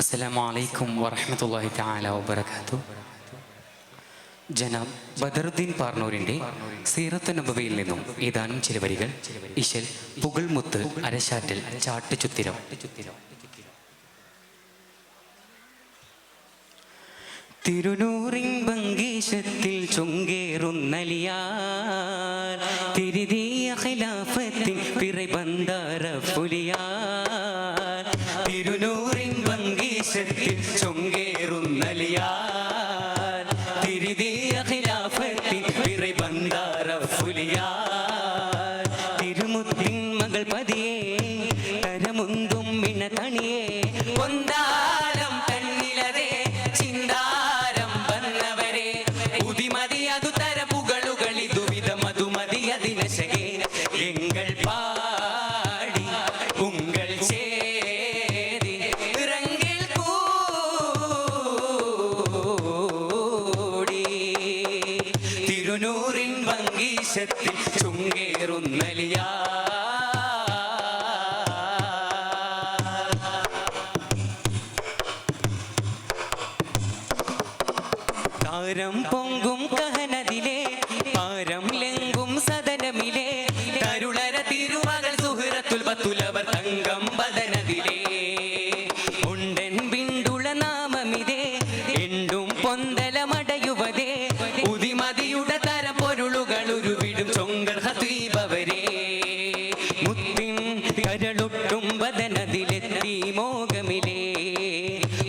അസ്സലാമു അലൈക്കും വറഹ്മത്തുള്ളാഹി തആല വബറകാതുഹു. ജനാബ് ബദറുദ്ദീൻ പാർണൂരിൻ്റെ സീറത്ത് നബവിയിൽ നിന്നും ഏതാനും ചില വരികൾ. ഇശൽ പുകൾമുത്ത് അരശാറ്റൽ ചാട്ടുചുത്തിരം. തിരുനൂറിൻ ഭംഗീശത്തിൽ ചുങ്കേറുന്നലിയാർ തിരുതിയ ഖിലാഫത്തിൻ പിറബന്ദാര പുലിയാർ. തിരുനൂറിൻ ഭംഗീശത്തിൽ ചുങ്കേറുന്നലിയാർ തിരുതിയ ഖിലാഫത്തിൻ പിറബന്ദാര പുലിയാർ. തിരുമുത്തിൻ മകൾ പതിയെ കരമുന്തും മിണ തണിയെ ഒന്നാരം കണ്ണിലരെ ചിന്താരം വന്നവരെ ഉദിമതി അതു തര പുകളുകളി ദുവിധ മധുമതി അതിനശകേ എങ്ങൾ പാടി ഉങ്ങൾ ചേരി ഇറങ്ങിൽ കൂടി. തിരുനൂറിൻ ഭംഗീശത്തിൽ ചുങ്കേറുന്നലിയാ താരം പൊങ്കും കഹനതിലെ പാരം ലെങ്കും സദനമിലെ തരുളര തിരുമകൾ സുഹൃത്തുൽ ബത്തുലവർ തങ്കം ബദനതിലെ ഉണ്ടൻ ബിണ്ടുള നാമമിതേ എണ്ടും പൊന്തല മടയുവതേ ഉദിമതിയുടെ തര പൊരുളുകൾ ഉരുവിടും ചൊങ്കർ ഹതീബവരെ മുത്തിൻ കരളൊട്ടും ബദനതിലെത്തി മോകമിലേ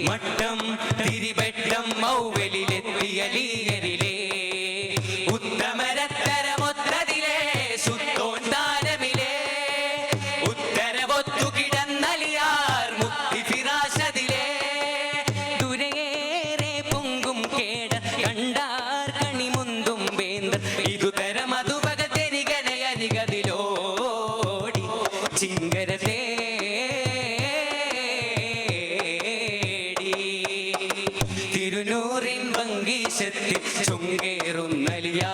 മട്ടം തിരിവെട്ടം മൗവലിലെത്തിയലീകരിലേ ഉത്തമരത്തരമൊത്തതിലേ സുത്തോന്താനമിലേ ഉത്തരവൊത്തു കിടന്നലിയാർ മുക്തി ഫിറാശതിലേ ദുരയേറെ പൊങ്കും കേട കണ്ടാർ കണിമുന്തും വേന്ദർ ഇതുതര മധുഭഗതെരികനയരികതിലോടി ചിങ്കരതേ തിരുനൂറിൻ ഭംഗീശത്തിൽ ചുങ്കേറുന്നലിയാ.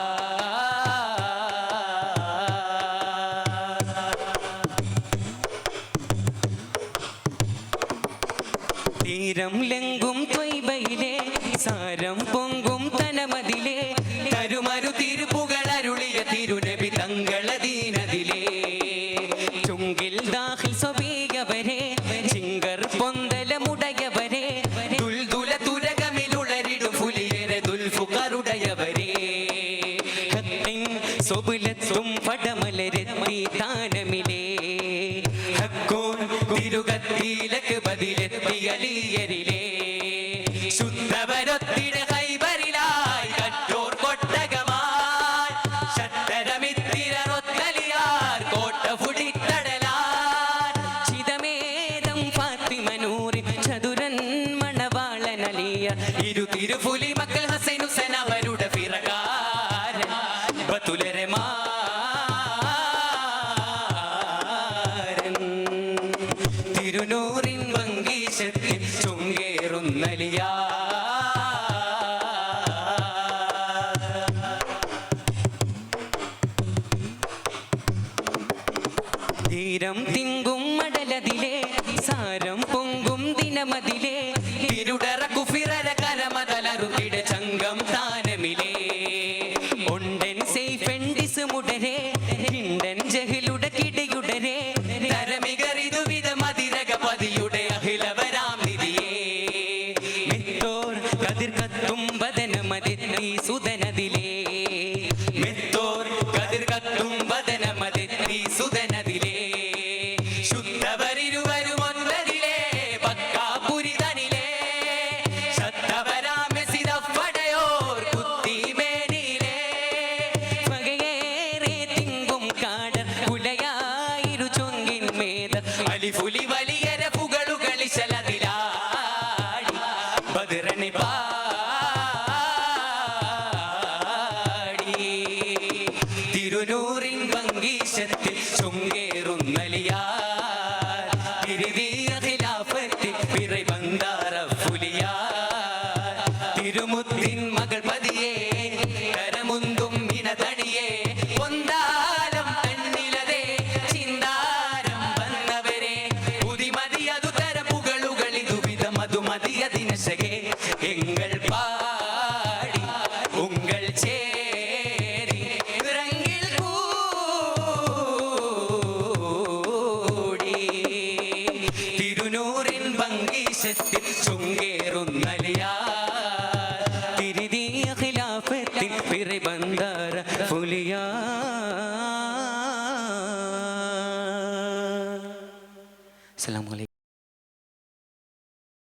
തീരം ലെങ്കും ത്വയ്ബയിലെ സാരം പൊങ്കും തനമതിലെ തരുമരു തിരുപ്പുകളരുളിയ തിരുനബി തങ്ങളദീനതിലെ ചുങ്കിൽ ദാഹിൽ സ്വബീയവരെ ചിങ്കർ പൊന്തല മുടയവരെ ദുൽദുല തുരകമിലുളരിടും ഫുലിയരെ ദുൽഫുഖറുടയവരെ ഹത്തിൻ സ്വബുലത്തും പടമലരെത്തി താനമിലേ ഹക്കോൻ തിരുകത്തിലക്ക് ബദിലെത്തി അലിയരിലേ ശുദ്ധവരൊത്തിട ഹൈബറിലായി കറ്റോർ കൊട്ടകമായി ശത്തരമിത്തിരൊത്തലിയാർ കോട്ട ഫുടിത്തടലാൻ ചിതമേദം ഫാത്തിമനൂറിൻ ചതുരൻ മണവാളനലിയ ഇരു തിരുഫുലി മക്കൾ ഹസൈൻ ഹുസൈൻ അവരുടെ ഫിറകാരൻ ബത്തുലരെ മാരൻ. തിരുനൂറിൻ ഭംഗീശത്തിൽ ചുങ്കേറുന്നലിയാ തീരം തിങ്കും മടലതിലെ സാരം പൊങ്കും ദിനമതിലെ തിരുടറ കുഫിറര കരമതലറുകിട ചങ്കം താനമിലേ ഉണ്ടൻ സെയ്ഫെണ്ടിസ് മുടരെ ഹിണ്ടൻ ജഹിലുട കിടയുടരെ തരമികറിതുവിധ മതിരക പതിയുടെ അഖിലവരാം നിധിയേ മെത്തോർ കതിർ കത്തും ബദനമതെത്തി സുദനതിലേ മെത്തോർ കതിർ കത്തും ബദനമതെത്തി സുദനതിലേ ശുദ്ധവരിരുവരും ഒന്നതിലേ പക്കാപുരിതനിലേ ശത്തവരാമെസിതപ്പടയോർ കുത്തിമേനിലേ വകയേറെ തിങ്കും കാടർ കുലയായിരു ചൊങ്കിൻ മേത അലിഫുലി വലിയര പുകളുകളിശലതിലാടി ബദറണി പാടി. மதுமதிய தினசகே எங்கள் பாடி உங்கள் சேரி ரங்கில் கூடி തിരുനൂറിൻ ഭംഗീശത്തിൽ ചുങ്കേറുന്നലിയാ തിരുതിയ ഖിലാഫത്തിൽ പിറബന്ദാര ഫുലിയാ അസ്സലാമു അലൈക്കും.